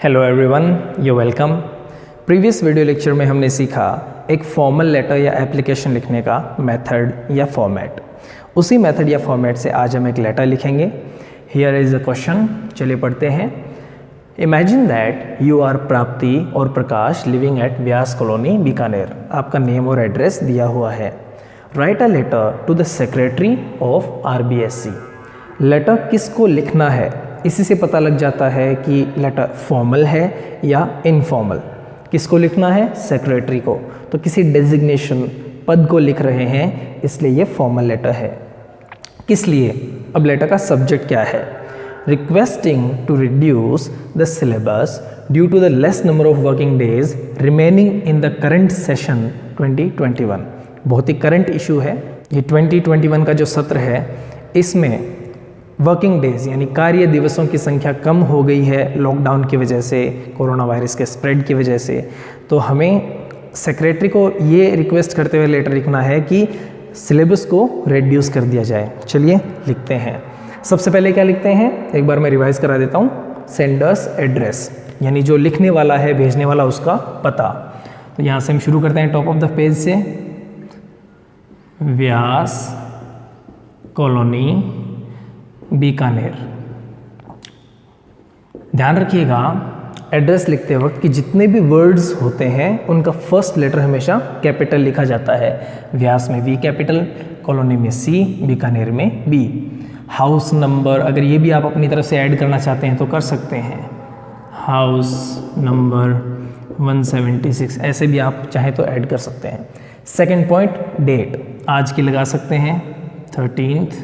Hello everyone, you welcome. Previous video lecture में हमने सीखा एक फॉर्मल लेटर या एप्लीकेशन लिखने का मेथड या फॉर्मेट। उसी मेथड या फॉर्मेट से आज हम एक लेटर लिखेंगे। हियर इज अ क्वेश्चन, चलिए पढ़ते हैं। Imagine that you are Prapti और Prakash living at Vyas colony Bikaner. आपका नेम और एड्रेस दिया हुआ है। Write a letter to the secretary of RBSC। Letter किसको लिखना है, इसी से पता लग जाता है कि लेटर फॉर्मल है या इनफॉर्मल। किसको लिखना है? सेक्रेटरी को। तो किसी डेजिग्नेशन पद को लिख रहे हैं, इसलिए ये फॉर्मल लेटर है। किस लिए? अब लेटर का सब्जेक्ट क्या है? Requesting to reduce the syllabus due to the less number of working days remaining in the current session 2021। बहुत ही करंट इशू है ये। 2021 का जो सत्र है, इसमें वर्किंग डेज यानी कार्य दिवसों की संख्या कम हो गई है लॉकडाउन की वजह से, कोरोना वायरस के स्प्रेड की वजह से। तो हमें सेक्रेटरी को ये रिक्वेस्ट करते हुए लेटर लिखना है कि सिलेबस को रिड्यूस कर दिया जाए। चलिए लिखते हैं। सबसे पहले क्या लिखते हैं, एक बार मैं रिवाइज करा देता हूँ। सेंडर्स एड्रेस यानी जो लिखने वाला है, भेजने वाला, उसका पता। तो यहाँ से हम शुरू करते हैं टॉप ऑफ द पेज से। व्यास कॉलोनी बीकानेर। ध्यान रखिएगा एड्रेस लिखते वक्त कि जितने भी वर्ड्स होते हैं उनका फर्स्ट लेटर हमेशा कैपिटल लिखा जाता है। व्यास में V कैपिटल, कॉलोनी में C, बीकानेर में B। हाउस नंबर अगर ये भी आप अपनी तरफ से ऐड करना चाहते हैं तो कर सकते हैं। हाउस नंबर 176, ऐसे भी आप चाहे तो ऐड कर सकते हैं। सेकेंड पॉइंट, डेट आज की लगा सकते हैं 13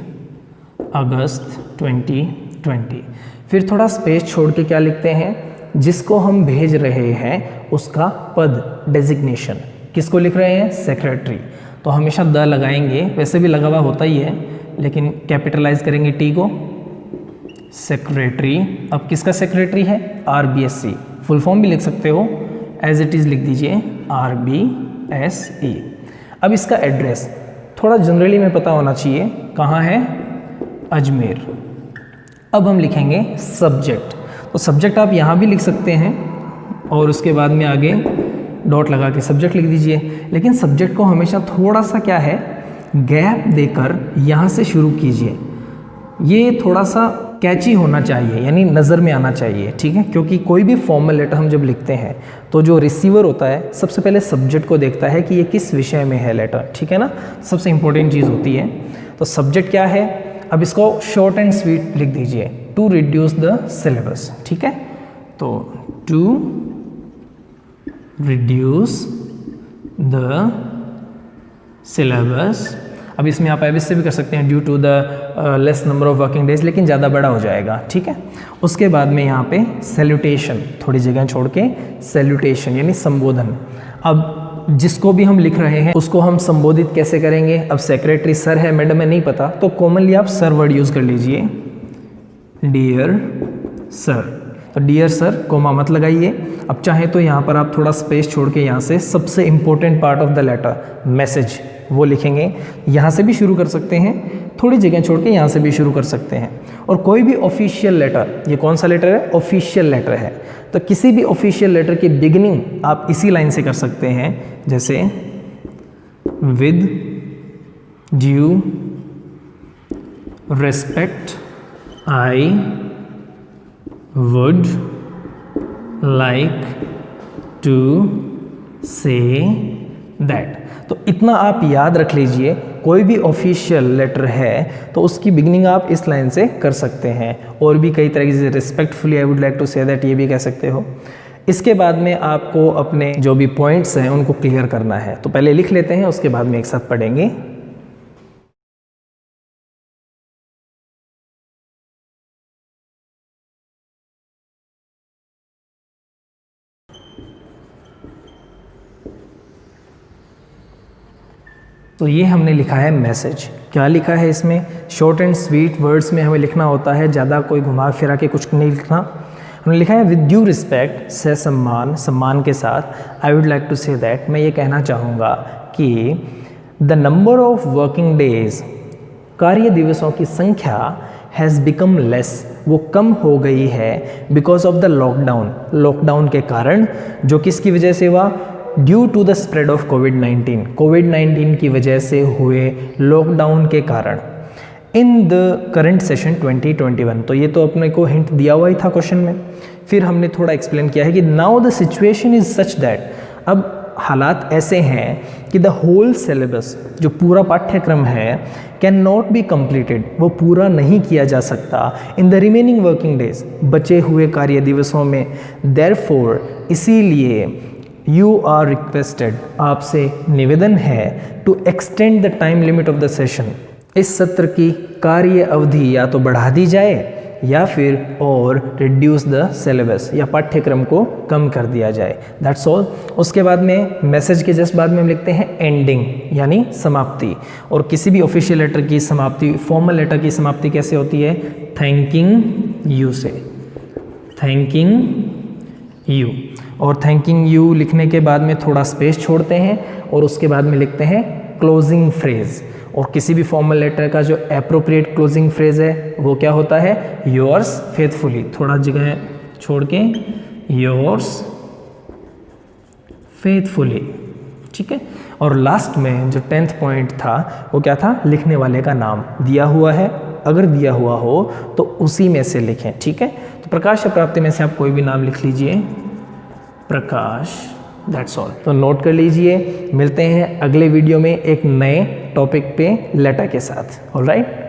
अगस्त 2020। फिर थोड़ा स्पेस छोड़ के क्या लिखते हैं, जिसको हम भेज रहे हैं उसका पद, डेजिग्नेशन। किसको लिख रहे हैं? सेक्रेटरी। तो हमेशा द लगाएंगे, वैसे भी लगा हुआ होता ही है, लेकिन कैपिटलाइज करेंगे टी को। सेक्रेटरी। अब किसका सेक्रेटरी है? RBSC। फुल फॉर्म भी लिख सकते हो, एज इट इज़ लिख दीजिए RBSE। अब इसका एड्रेस थोड़ा जनरली में पता होना चाहिए, कहाँ है? अजमेर। अब हम लिखेंगे सब्जेक्ट। तो सब्जेक्ट आप यहाँ भी लिख सकते हैं और उसके बाद में आगे डॉट लगा के सब्जेक्ट लिख दीजिए। लेकिन सब्जेक्ट को हमेशा थोड़ा सा क्या है, गैप देकर यहाँ से शुरू कीजिए। ये थोड़ा सा कैची होना चाहिए, यानी नज़र में आना चाहिए, ठीक है? क्योंकि कोई भी फॉर्मल लेटर हम जब लिखते हैं तो जो रिसीवर होता है सबसे पहले सब्जेक्ट को देखता है कि ये किस विषय में है लेटर, ठीक है ना? सबसे इंपॉर्टेंट चीज़ होती है। तो सब्जेक्ट क्या है? अब इसको शॉर्ट एंड स्वीट लिख दीजिए, टू रिड्यूस द सिलेबस, ठीक है? तो टू रिड्यूस द सिलेबस। अब इसमें आप एबिस से भी कर सकते हैं, due to the less number of working days, लेकिन ज़्यादा बड़ा हो जाएगा, ठीक है? उसके बाद में यहाँ पे सैल्यूटेशन, थोड़ी जगह छोड़ के सैल्यूटेशन यानी संबोधन। अब जिसको भी हम लिख रहे हैं उसको हम संबोधित कैसे करेंगे? अब सेक्रेटरी सर है, मैडम है, नहीं पता, तो कॉमनली आप सर वर्ड यूज़ कर लीजिए, डियर सर। तो डियर सर, कोमा मत लगाइए। अब चाहे तो यहाँ पर आप थोड़ा स्पेस छोड़ के यहाँ से सबसे important part of the letter, message, वो लिखेंगे। यहाँ से भी शुरू कर सकते हैं, थोड़ी जगह छोड़ के यहाँ से भी शुरू कर सकते हैं। और कोई भी ऑफिशियल लेटर, ये कौन सा लेटर है? ऑफिशियल लेटर है। तो किसी भी ऑफिशियल लेटर की बिगिनिंग आप इसी लाइन से कर सकते हैं, जैसे with due respect I would like to say that. तो इतना आप याद रख लीजिए, कोई भी ऑफिशियल लेटर है तो उसकी बिगनिंग आप इस लाइन से कर सकते हैं। और भी कई तरह की, respectfully I would like to say that, ये भी कह सकते हो। इसके बाद में आपको अपने जो भी पॉइंट्स हैं उनको क्लियर करना है। तो पहले लिख लेते हैं, उसके बाद में एक साथ पढ़ेंगे। तो ये हमने लिखा है मैसेज। क्या लिखा है इसमें? शॉर्ट एंड स्वीट वर्ड्स में हमें लिखना होता है, ज़्यादा कोई घुमा फिरा के कुछ नहीं लिखना। हमने लिखा है विद ड्यू रिस्पेक्ट, से सम्मान, सम्मान के साथ। I would like to say that, मैं ये कहना चाहूँगा कि the number of working days, कार्य दिवसों की संख्या हैज़ बिकम लेस, वो कम हो गई है because of the lockdown, lockdown के कारण, जो किसकी वजह से हुआ, due to the spread of कोविड-19, कोविड-19 की वजह से हुए लॉकडाउन के कारण। इन द करंट सेशन 2021, तो ये तो अपने को हिंट दिया हुआ ही था क्वेश्चन में, फिर हमने थोड़ा एक्सप्लेन किया है कि now the situation is such that, अब हालात ऐसे हैं कि द होल सिलेबस, जो पूरा पाठ्यक्रम है, कैन नॉट बी कंप्लीटेड, वो पूरा नहीं किया जा सकता in the remaining working days, बचे हुए कार्य दिवसों में। देयरफॉर, इसीलिए यू आर रिक्वेस्टेड, आपसे निवेदन है, to extend the time limit of the session, इस सत्र की कार्य अवधि या तो बढ़ा दी जाए या फिर और रिड्यूस द सिलेबस, या पाठ्यक्रम को कम कर दिया जाए। That's all. उसके बाद में मैसेज के जस्ट बाद में हम लिखते हैं एंडिंग, यानी समाप्ति। और किसी भी ऑफिशियल लेटर की समाप्ति, फॉर्मल लेटर की समाप्ति कैसे होती है, थैंकिंग यू से, थैंकिंग यू। और थैंकिंग यू लिखने के बाद में थोड़ा स्पेस छोड़ते हैं और उसके बाद में लिखते हैं क्लोजिंग फ्रेज। और किसी भी फॉर्मल लेटर का जो एप्रोप्रिएट क्लोजिंग फ्रेज है वो क्या होता है, योर्स फेथफुली, थोड़ा जगह छोड़ के योर्स फेथफुली, ठीक है। और लास्ट में जो 10th पॉइंट था वो क्या था, लिखने वाले का नाम दिया हुआ है, अगर दिया हुआ हो तो उसी में से लिखें, ठीक है। तो प्रकाश या प्राप्ति में से आप कोई भी नाम लिख लीजिए, प्रकाश, दैट्स ऑल। तो नोट कर लीजिए, मिलते हैं अगले वीडियो में एक नए टॉपिक पे लेटर के साथ। ऑलराइट।